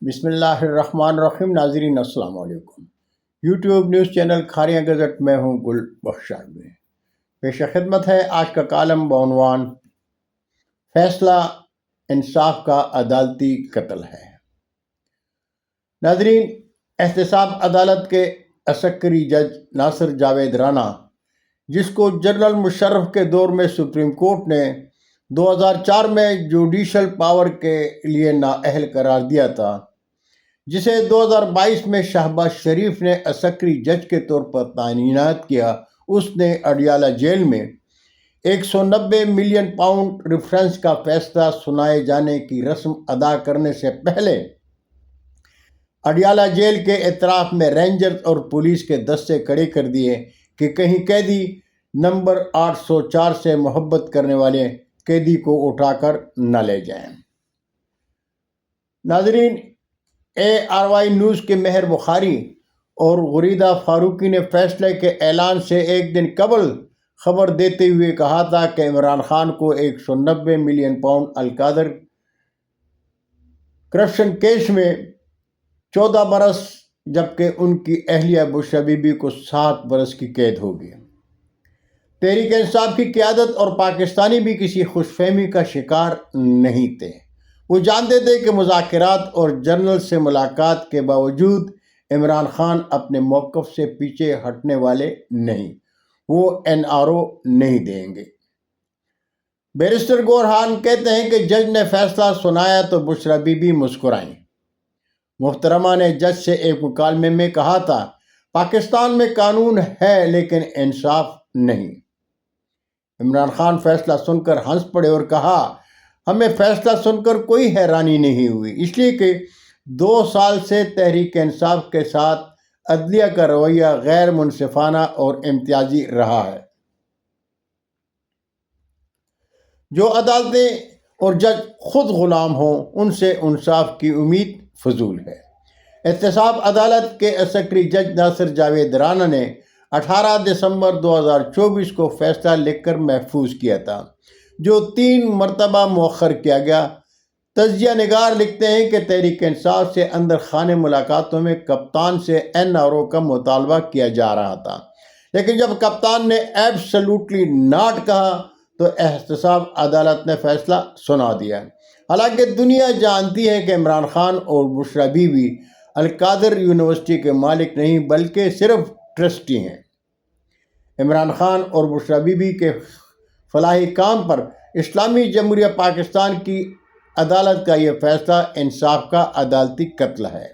بسم اللہ الرحمن الرحیم۔ ناظرین السلام علیکم۔ YouTube news channel Kharian gazette میں ہوں گل بخشا میں پیش خدمت ہے آج کا کالم بعنوان فیصلہ انصاف کا عدالتی قتل ہے۔ ناظرین، احتساب عدالت کے عسکری جج ناصر جاوید رانا، جس کو جنرل مشرف کے دور میں سپریم کورٹ نے 2004 میں جوڈیشل پاور کے لیے نااہل قرار دیا تھا، جسے 2022 میں شہباز شریف نے عسکری جج کے طور پر تعینات کیا، اس نے اڈیالہ جیل میں 190 ملین پاؤنڈ ریفرنس کا فیصلہ سنائے جانے کی رسم ادا کرنے سے پہلے اڈیالہ جیل کے اطراف میں رینجرز اور پولیس کے دستے کھڑے کر دیے کہ کہیں قیدی نمبر 804 سے محبت کرنے والے قیدی کو اٹھا کر نہ لے جائیں۔ ناظرین، ARY نیوز کے مہر بخاری اور غریدہ فاروقی نے فیصلے کے اعلان سے ایک دن قبل خبر دیتے ہوئے کہا تھا کہ عمران خان کو 190 ملین پاؤنڈ القادر کرپشن کیس میں 14 برس جبکہ ان کی اہلیہ بشرا بی بی کو 7 برس کی قید ہوگی۔ تحریک انصاف کی قیادت اور پاکستانی بھی کسی خوش فہمی کا شکار نہیں تھے۔ وہ جانتے تھے کہ مذاکرات اور جنرل سے ملاقات کے باوجود عمران خان اپنے موقف سے پیچھے ہٹنے والے نہیں، وہ NRO نہیں دیں گے۔ بیرسٹر گورہان کہتے ہیں کہ جج نے فیصلہ سنایا تو بشرا بی بی مسکرائیں۔ محترمہ نے جج سے ایک مکالمے میں کہا تھا، پاکستان میں قانون ہے لیکن انصاف نہیں۔ عمران خان فیصلہ سن کر ہنس پڑے اور کہا، ہمیں فیصلہ سن کر کوئی حیرانی نہیں ہوئی، اس لیے کہ 2 سال سے تحریک انصاف کے ساتھ عدلیہ کا رویہ غیر منصفانہ اور امتیازی رہا ہے۔ جو عدالتیں اور جج خود غلام ہوں، ان سے انصاف کی امید فضول ہے۔ احتساب عدالت کے عسکری جج ناصر جاوید رانا نے 18 دسمبر 2024 کو فیصلہ لکھ کر محفوظ کیا تھا، جو 3 مرتبہ مؤخر کیا گیا۔ تجزیہ نگار لکھتے ہیں کہ تحریک انصاف سے اندر خانے ملاقاتوں میں کپتان سے NRO کا مطالبہ کیا جا رہا تھا، لیکن جب کپتان نے ایبسلیوٹلی ناٹ کہا تو احتساب عدالت نے فیصلہ سنا دیا۔ حالانکہ دنیا جانتی ہے کہ عمران خان اور بشرا بی بی القادر یونیورسٹی کے مالک نہیں بلکہ صرف ٹرسٹی ہیں۔ عمران خان اور بشرا بی بی کے فلاحی کام پر اسلامی جمہوریہ پاکستان کی عدالت کا یہ فیصلہ انصاف کا عدالتی قتل ہے۔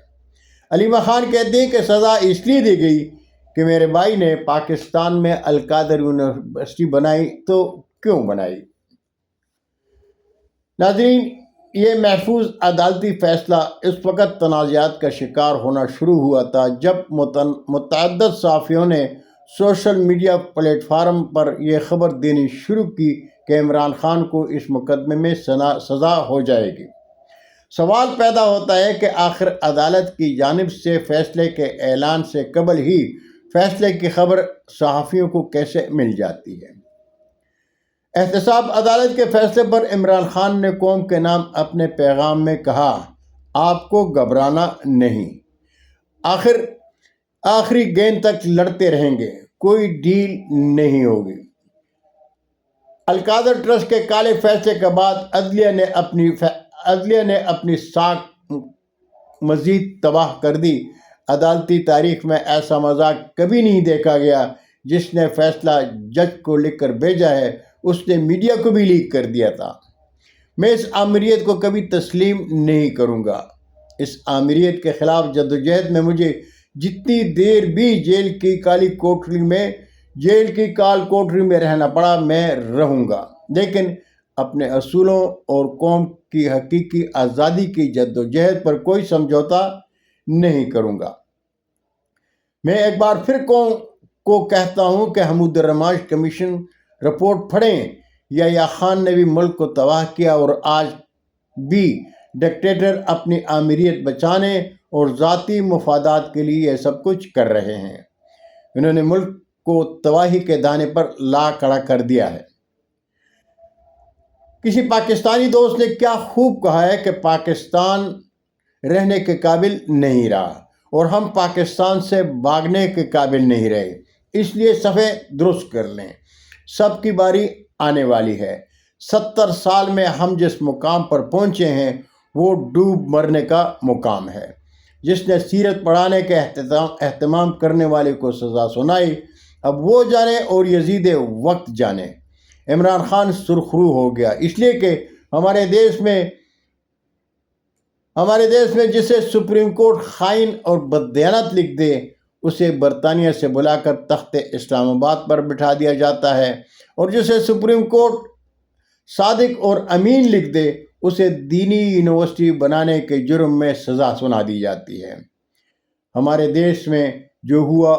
علیمہ خان کہتے ہیں کہ سزا اس لیے دی گئی کہ میرے بھائی نے پاکستان میں القادر یونیورسٹی بنائی تو کیوں بنائی؟ ناظرین، یہ محفوظ عدالتی فیصلہ اس وقت تنازعات کا شکار ہونا شروع ہوا تھا جب متعدد صحافیوں نے سوشل میڈیا پلیٹ فارم پر یہ خبر دینی شروع کی کہ عمران خان کو اس مقدمے میں سزا ہو جائے گی۔ سوال پیدا ہوتا ہے کہ آخر عدالت کی جانب سے فیصلے کے اعلان سے قبل ہی فیصلے کی خبر صحافیوں کو کیسے مل جاتی ہے؟ احتساب عدالت کے فیصلے پر عمران خان نے قوم کے نام اپنے پیغام میں کہا، آپ کو گھبرانا نہیں، آخری گیند تک لڑتے رہیں گے، کوئی ڈیل نہیں ہوگی۔ القادر ٹرسٹ کے کالے فیصلے کے بعد عدلیہ نے اپنی ساکھ مزید تباہ کر دی۔ عدالتی تاریخ میں ایسا مذاق کبھی نہیں دیکھا گیا۔ جس نے فیصلہ جج کو لکھ کر بھیجا ہے اس نے میڈیا کو بھی لیک کر دیا تھا۔ میں اس آمریت کو کبھی تسلیم نہیں کروں گا۔ اس آمریت کے خلاف جدوجہد میں مجھے جتنی دیر بھی جیل کی کال کوٹری میں رہنا پڑا میں رہوں گا، لیکن اپنے اصولوں اور قوم کی حقیقی آزادی کی جدوجہد پر کوئی سمجھوتا نہیں کروں گا۔ میں ایک بار پھر قوم کو کہتا ہوں کہ حمود الرماش کمیشن رپورٹ پڑھیں۔ یحییٰ خان نے بھی ملک کو تباہ کیا اور آج بھی ڈکٹیٹر اپنی آمریت بچانے اور ذاتی مفادات کے لیے یہ سب کچھ کر رہے ہیں۔ انہوں نے ملک کو تباہی کے دانے پر لا کھڑا کر دیا ہے۔ کسی پاکستانی دوست نے کیا خوب کہا ہے کہ پاکستان رہنے کے قابل نہیں رہا اور ہم پاکستان سے بھاگنے کے قابل نہیں رہے۔ اس لیے صفحے درست کر لیں، سب کی باری آنے والی ہے۔ 70 سال میں ہم جس مقام پر پہنچے ہیں وہ ڈوب مرنے کا مقام ہے۔ جس نے سیرت پڑھانے کے اہتمام کرنے والے کو سزا سنائی، اب وہ جانے اور یزید وقت جانے۔ عمران خان سرخرو ہو گیا، اس لیے کہ ہمارے دیش میں جسے سپریم کورٹ خائن اور بددیانت لکھ دے، اسے برطانیہ سے بلا کر تخت اسلام آباد پر بٹھا دیا جاتا ہے، اور جسے سپریم کورٹ صادق اور امین لکھ دے، اسے دینی یونیورسٹی بنانے کے جرم میں سزا سنا دی جاتی ہے۔ ہمارے دیش میں جو ہوا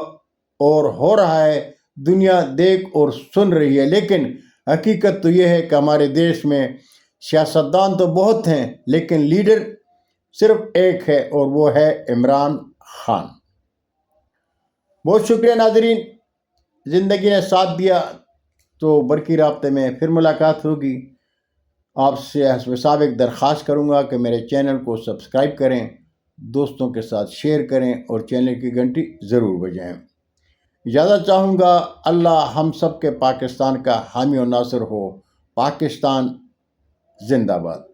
اور ہو رہا ہے دنیا دیکھ اور سن رہی ہے، لیکن حقیقت تو یہ ہے کہ ہمارے دیش میں سیاستدان تو بہت ہیں لیکن لیڈر صرف ایک ہے، اور وہ ہے عمران خان۔ بہت شکریہ ناظرین، زندگی نے ساتھ دیا تو برقی رابطے میں پھر ملاقات ہوگی۔ آپ سے حسب سابق درخواست کروں گا کہ میرے چینل کو سبسکرائب کریں، دوستوں کے ساتھ شیئر کریں اور چینل کی گھنٹی ضرور بجائیں۔ اجازت چاہوں گا۔ اللہ ہم سب کے پاکستان کا حامی و ناصر ہو۔ پاکستان زندہ باد۔